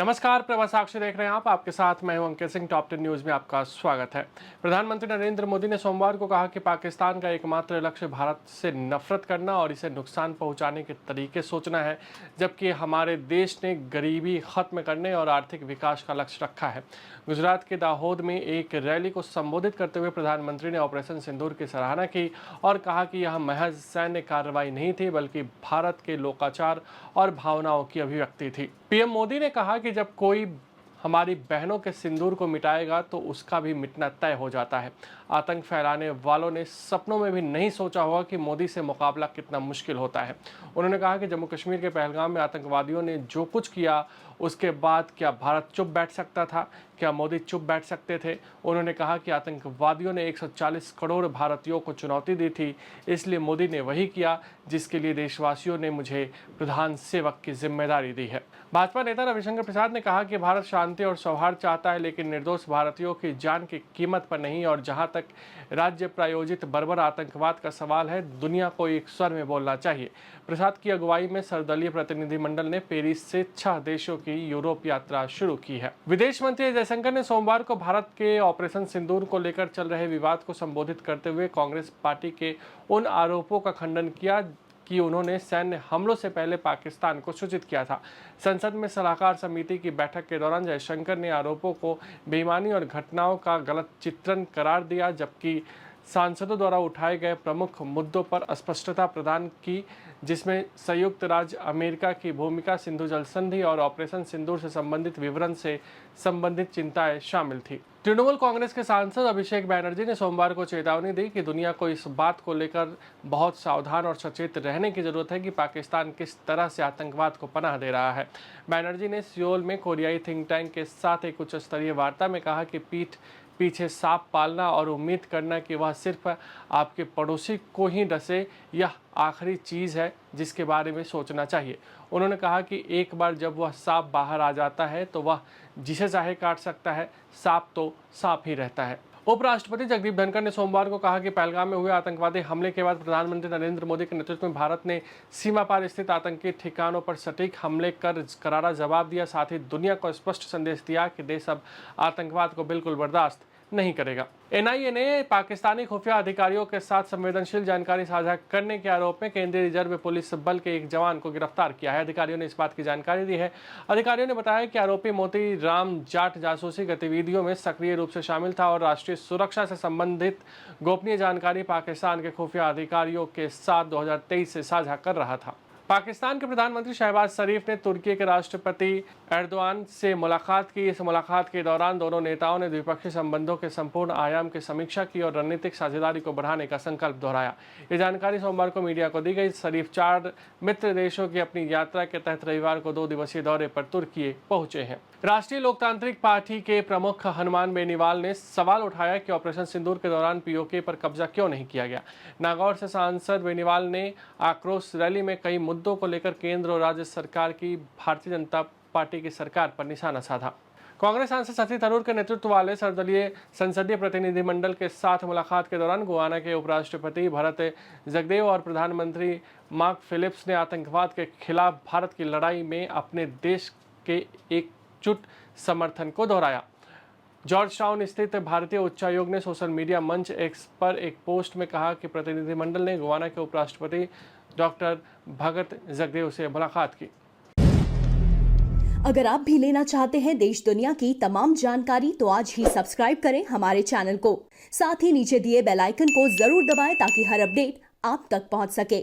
नमस्कार, प्रभा साक्षी देख रहे हैं आप। आपके साथ मैं हूं अंकित सिंह। टॉप 10 न्यूज में आपका स्वागत है। प्रधानमंत्री नरेंद्र मोदी ने सोमवार को कहा कि पाकिस्तान का एकमात्र लक्ष्य भारत से नफरत करना और इसे नुकसान पहुंचाने के तरीके सोचना है, जबकि हमारे देश ने गरीबी खत्म करने और आर्थिक विकास का लक्ष्य रखा है। गुजरात के दाहोद में एक रैली को संबोधित करते हुए प्रधानमंत्री ने ऑपरेशन सिंदूर की सराहना की और कहा कि यह महज सैन्य कार्रवाई नहीं थी, बल्कि भारत के लोकाचार और भावनाओं की अभिव्यक्ति थी। पीएम मोदी ने कहा कि जब कोई हमारी बहनों के सिंदूर को मिटाएगा तो उसका भी मिटना तय हो जाता है। आतंक फैलाने वालों ने सपनों में भी नहीं सोचा होगा कि मोदी से मुकाबला कितना मुश्किल होता है। उन्होंने कहा कि जम्मू कश्मीर के पहलगाम में आतंकवादियों ने जो कुछ किया, उसके बाद क्या भारत चुप बैठ सकता था? क्या मोदी चुप बैठ सकते थे? उन्होंने कहा कि आतंकवादियों ने 140 करोड़ भारतीयों को चुनौती दी थी, इसलिए मोदी ने वही किया जिसके लिए देशवासियों ने मुझे प्रधान सेवक की जिम्मेदारी दी है। भाजपा नेता रविशंकर प्रसाद ने कहा कि भारत शांति और सौहार्द चाहता है, लेकिन निर्दोष भारतीयों की जान की कीमत पर नहीं। और जहां तक राज्य प्रायोजित बर्बर आतंकवाद का सवाल है, दुनिया को एक स्वर में बोलना चाहिए। प्रसाद की अगुवाई में सर्वदलीय प्रतिनिधिमंडल ने पेरिस से 6 देशों की यूरोप यात्रा शुरू की है। विदेश मंत्री जयशंकर ने सोमवार को भारत के ऑपरेशन सिंदूर को लेकर चल रहे विवाद को संबोधित करते हुए कांग्रेस पार्टी के उन आरोपों का खंडन किया कि उन्होंने सैन्य हमलों से पहले पाकिस्तान को सूचित किया था। संसद में सलाहकार समिति की बैठक के दौरान जयशंकर ने आरोपों को बेईमानी और घटनाओं का गलत चित्रण करार दिया, जबकि सांसदों द्वारा उठाए गए प्रमुख मुद्दों पर स्पष्टता प्रदान की, जिसमें संयुक्त राज्य अमेरिका की भूमिका, सिंधु जल संधि और ऑपरेशन सिंदूर से संबंधित विवरण से संबंधित चिंताएं शामिल थी। तृणमूल कांग्रेस के सांसद अभिषेक बैनर्जी ने सोमवार को चेतावनी दी कि दुनिया को इस बात को लेकर बहुत सावधान और सचेत रहने की जरूरत है कि पाकिस्तान किस तरह से आतंकवाद को पनाह दे रहा है। बैनर्जी ने सियोल में कोरियाई थिंक टैंक के साथ एक उच्च स्तरीय वार्ता में कहा कि पीठ पीछे सांप पालना और उम्मीद करना कि वह सिर्फ आपके पड़ोसी को ही डसे, यह आखिरी चीज़ है जिसके बारे में सोचना चाहिए। उन्होंने कहा कि एक बार जब वह सांप बाहर आ जाता है तो वह जिसे चाहे काट सकता है। सांप तो सांप ही रहता है। उपराष्ट्रपति जगदीप धनखड़ ने सोमवार को कहा कि पहलगाम में हुए आतंकवादी हमले के बाद प्रधानमंत्री नरेंद्र मोदी के नेतृत्व में भारत ने सीमा पार स्थित आतंकी ठिकानों पर सटीक हमले कर करारा जवाब दिया। साथ ही दुनिया को स्पष्ट संदेश दिया कि देश अब आतंकवाद को बिल्कुल बर्दाश्त नहीं करेगा। एनआईए ने पाकिस्तानी खुफिया अधिकारियों के साथ संवेदनशील जानकारी साझा करने के आरोप में केंद्रीय रिजर्व पुलिस बल के एक जवान को गिरफ्तार किया है। अधिकारियों ने इस बात की जानकारी दी है। अधिकारियों ने बताया कि आरोपी मोती राम जाट जासूसी गतिविधियों में सक्रिय रूप से शामिल था और राष्ट्रीय सुरक्षा से संबंधित गोपनीय जानकारी पाकिस्तान के खुफिया अधिकारियों के साथ 2023 से साझा कर रहा था। पाकिस्तान के प्रधानमंत्री शहबाज शरीफ ने तुर्की के राष्ट्रपति एर्दोआन से मुलाकात की। इस मुलाकात के दौरान दोनों नेताओं ने द्विपक्षीय संबंधों के संपूर्ण आयाम की समीक्षा की और रणनीतिक साझेदारी को बढ़ाने का संकल्प दोहराया। ये जानकारी सोमवार को मीडिया को दी गई। शरीफ 4 मित्र देशों की अपनी यात्रा के तहत रविवार को 2 दिवसीय दौरे पर तुर्की पहुंचे हैं। राष्ट्रीय लोकतांत्रिक पार्टी के प्रमुख हनुमान बेनीवाल ने सवाल उठाया कि ऑपरेशन सिंदूर के दौरान पीओके पर कब्जा क्यों नहीं किया गया। नागौर से सांसद बेनीवाल ने आक्रोश रैली में कई मुद्दों को लेकर केंद्र और राज्य सरकार की भारतीय जनता पार्टी की सरकार पर निशाना साधा। कांग्रेस सांसद शशि थरूर के नेतृत्व वाले सर्वदलीय संसदीय प्रतिनिधिमंडल के साथ मुलाकात के दौरान गुयाना के उपराष्ट्रपति भरत जगदेव और प्रधानमंत्री मार्क फिलिप्स ने आतंकवाद के खिलाफ भारत की लड़ाई में अपने देश के एकजुट समर्थन को दोहराया। जॉर्ज टाउन स्थित भारतीय उच्चायोग ने सोशल मीडिया मंच एक्स पर एक पोस्ट में कहा कि प्रतिनिधिमंडल ने गुयाना के उपराष्ट्रपति डॉक्टर भगत जगदेव से मुलाकात की। अगर आप भी लेना चाहते हैं देश दुनिया की तमाम जानकारी तो आज ही सब्सक्राइब करें हमारे चैनल को। साथ ही नीचे दिए बेल आइकन को जरूर दबाएं ताकि हर अपडेट आप तक पहुंच सके।